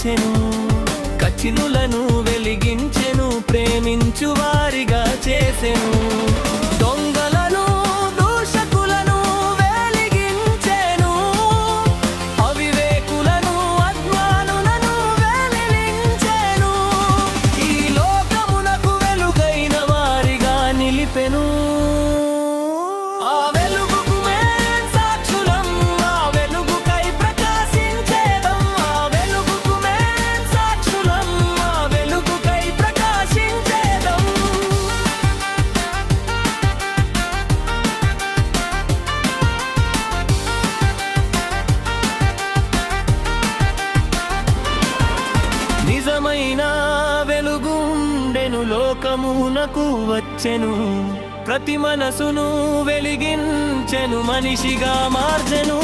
మార్చెను, కఠినులను వెలిగించెను, ప్రేమించు వారిగా చేసెను. దొంగలను దూషకులను వెలిగించెను, అవివేకులను అజ్ఞానులను వెలిగించెను. ఈ లోకమునకు వెలుగైన వారిగా నిలిపెను. నిజమైన వెలుగుండెను, లోకమునకు వచ్చెను, ప్రతి మనసును వెలిగించెను, మనిషిగా మార్చెను.